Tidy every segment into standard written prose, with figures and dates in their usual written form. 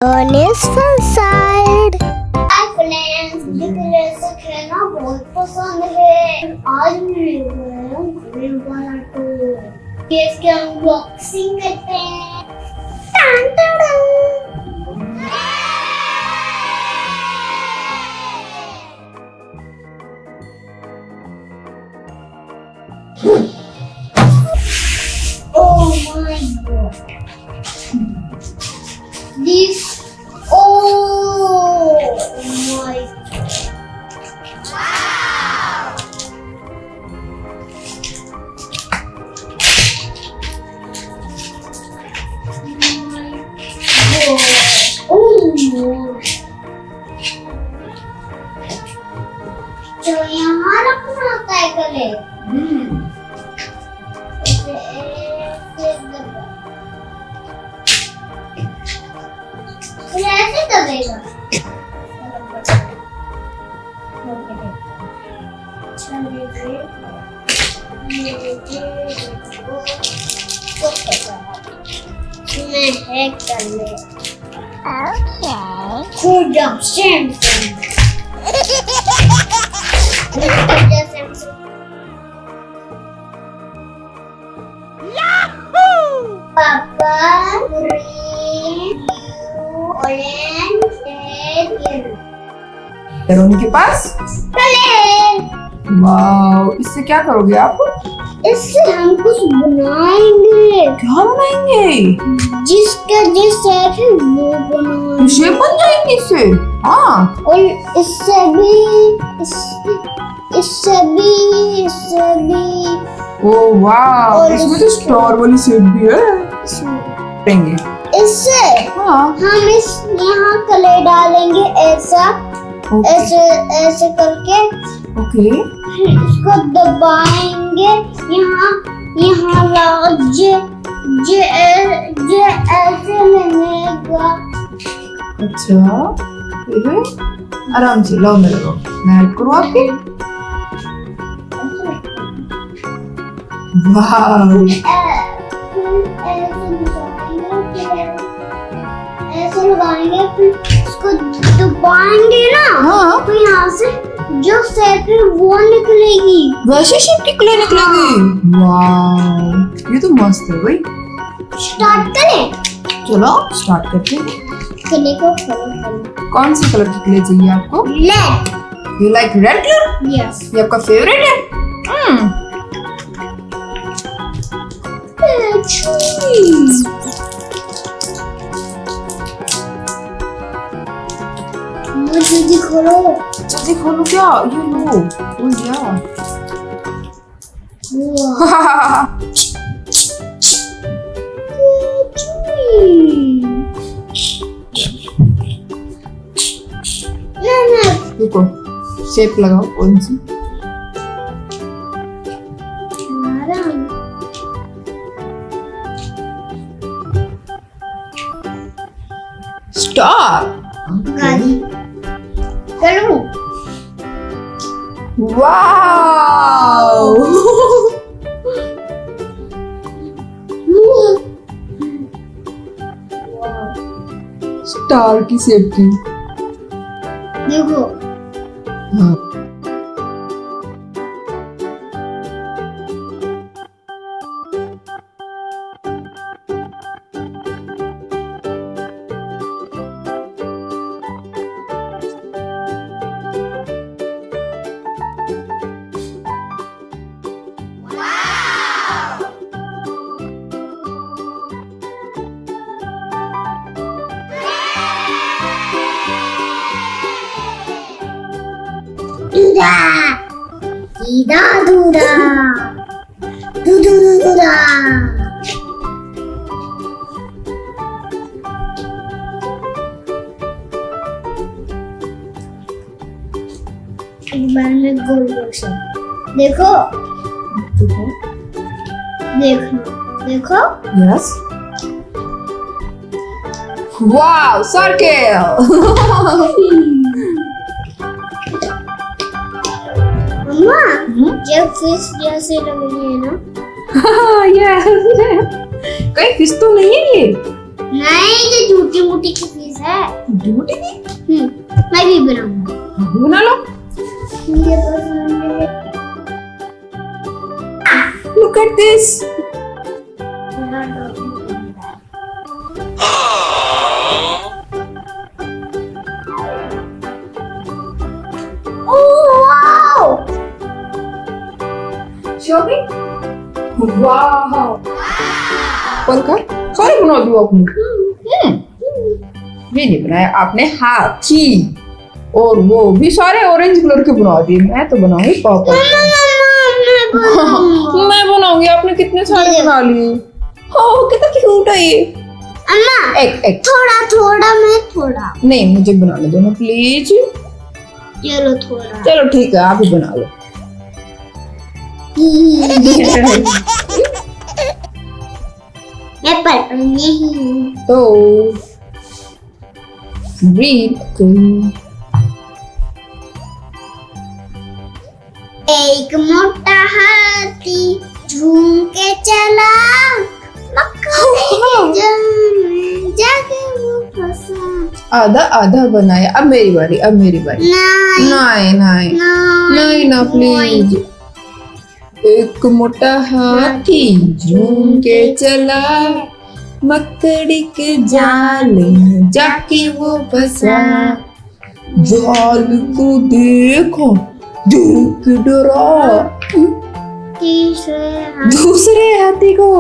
Rony's fun side. Hi friends, मुझे colour से खेलना बहुत पसंद है। आज मैं इसकी अनबॉक्सिंग करते हैं। टान टान। Oh my god. This. Oh my god. Wow. Oh my. तो यहाँ रखना होता है गले। ऐसे दबेगा। मैं हैक कर ले। Good job, Samsung. Papa, green, orange, and yellow. रोनी के पास कलर। वाओ, इससे क्या करोगे आप? इससे हम कुछ बनाएंगे। क्या बनाएंगे? जिसका जिस शेप है वो बनाएंगे। शेप बन जाएंगे इससे? हाँ। और इससे भी ओ वाओ, और इसमें तो स्टार वाली शेप भी है। देंगे। इससे हाँ। हम इस यहाँ कलर डालेंगे ऐसा। ओके। ऐसे करके ओके। इसको दबाएंगे। यहाँ जे ऐसे लगेगा। अच्छा, फिर आराम से लाओ मेरे को, मैं ऐड करूँ आपके। वाओ, ऐसे लगाएंगे, फिर इसको दबाएंगे ना। हाँ। तो यहाँ से जो शेप है वो निकलेगी। वैसे शेप निकलेगी। वाओ, ये तो मस्त है भाई। स्टार्ट करें? चलो स्टार्ट करते हैं। क्ले को खोलो। कौन सी कलर की क्ले चाहिए आपको? Red. You like red colour? Yes. ये आपका फेवरेट है? जल्दी खोलो। जल्दी खोलो। क्या ये लो, खोल दिया। रुको, शेप लगाओ कौन सी? स्टार। करूं? वाओ। स्टार की शेप की। देखो। हाँ। दूधा दूधा। एक बार में गोल गोल से देखो। देखो। यस। Wow, circle. मम्मा, जब फिश जैसे लग रही है ना। यस। कहीं फिश तो नहीं है ये? नहीं, ये झूठी मूठी की फिश है। ड्यूटी की मैं भी बनाऊंगा। बना लो। मुझे पसंद है। Look at this. Shopping? Wow. कौन का? सारे बना दिया आपने। ये नहीं बनाया आपने हाथी और वो भी सारे ऑरेंज कलर के बना दिए। मैं तो बनाऊंगी पापा। मैं बनाऊंगी। आपने कितने सारे बना लिए। हाँ कितना क्यूट है ये। अम्मा एक थोड़ा थोड़ा मैं थोड़ा। नहीं मुझे बनाने दो ना प्लीज। चलो थोड़ा। चलो ठीक है आप ही बना लो। मैं पर्पल नहीं हूँ। तो ग्रीन एक मोटा हाथी झूम के चला जाके वो फंसा। आधा आधा बनाया। अब मेरी बारी। नहीं नहीं ना प्लीज। एक मोटा हाथी झूम के चला मकड़ी के जाल में जाके वो फंसा। जाल को देखो देख डरा दूसरे हाथी को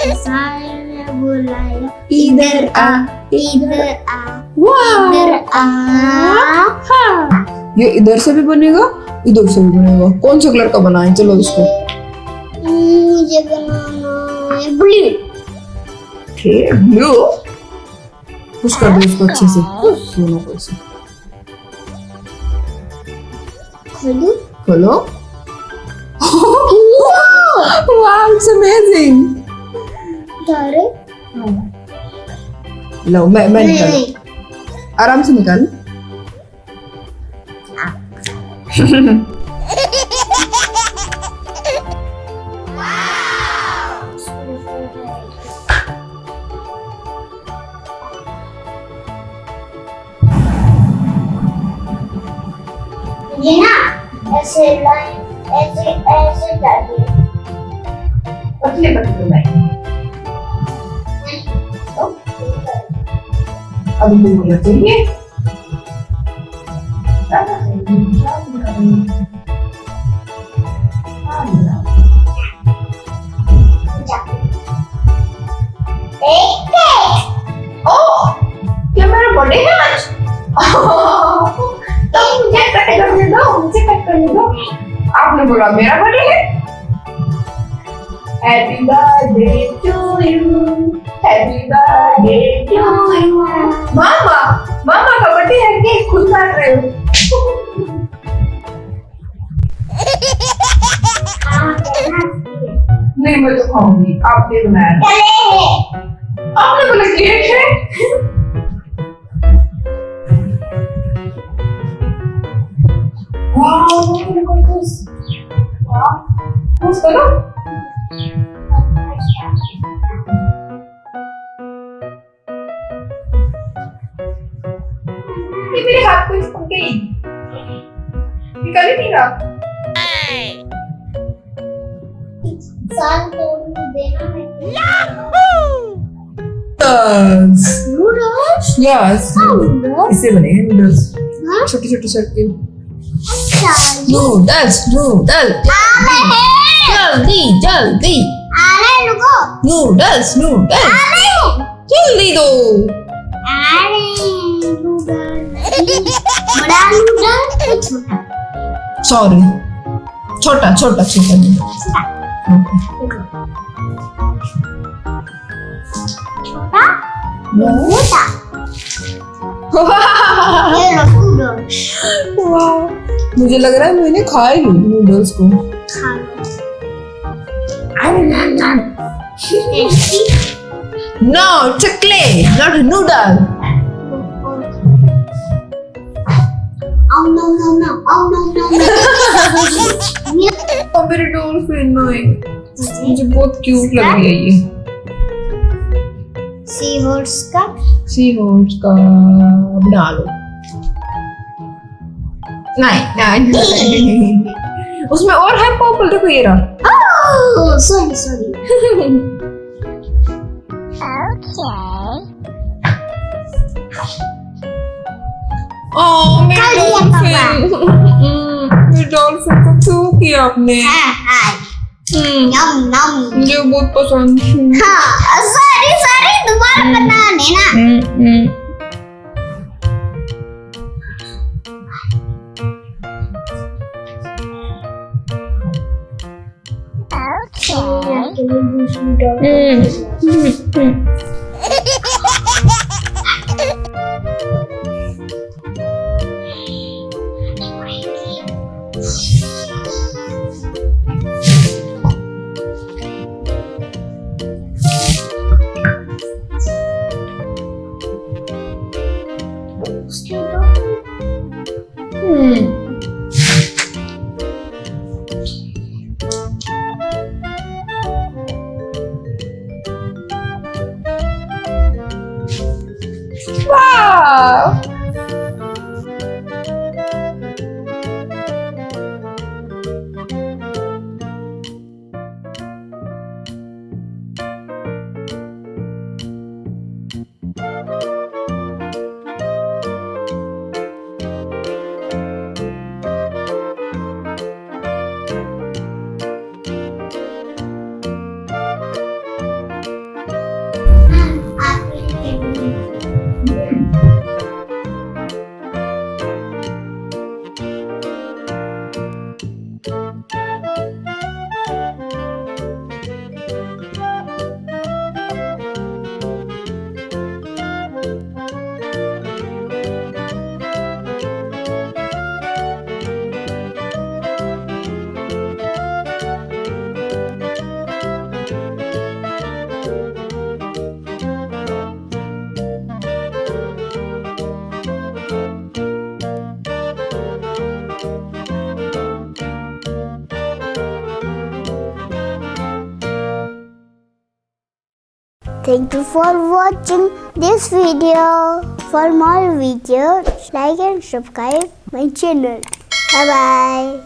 इशारे बुलाया इधर आ इधर आ वाह। इधर आ। ये इधर से भी बनेगा इधर से भी बनेगा। कौन सा कलर का बनाएं? चलो इसको मुझे बनाना है ब्लू। ठीक ब्लू। पुश कर दो इसको अच्छे से दोनों को ऐसे खोलो। वाह इट्स अमेजिंग। लो मैं निकाल। आराम से निकाल। ये ना ऐसे लाइन ऐसे ऐसे डालिए। पतले पतले लाइन। अब मुझे चाहिए क्या मेरा बर्थडे है आज? तो मुझे कट करने दो। मुझे कट करने दो। आपने बोला मेरा बर्थडे है। Happy birthday to you. Happy birthday to you. मामा का बर्थडे है। केक खुद काट रहे हो। नहीं मैं तो खाऊंगी। आपने बनाया। आपने बोला केक है। Wow, look at this. Wow. Who's gonna? ये मेरे हाथ को इसको गई। निकल ही नहीं रहा। साल तोड़ देना है। Noodles. Yes. इससे बनेंगे नूडल्स। छोटे छोटे सर्किल। नूडल्स जल्दी रुको। नूडल्स जल्दी दो। बड़ा नूडल छोटा। सॉरी छोटा नूडल। मोटा। ये लो नूडल्स। वाह मुझे लग रहा है मैंने खाए नूडल्स को। खा लो। No, it's a clay, not a noodle. Oh no. अब मेरे डॉल्फिन नहीं। मुझे बहुत क्यूट लग रही है ये। सी हॉर्स का सी हॉर्स का बना लो। नहीं उसमें और है पर्पल, देखो ये रहा। Sorry sorry. मेरे डॉल्फिन को क्यों किया आपने? नम नम। मुझे बहुत पसंद है। हाँ सॉरी सॉरी, दोबारा बनाने ना। Wow! Thank you for watching this video. For more videos, like and subscribe my channel. Bye bye.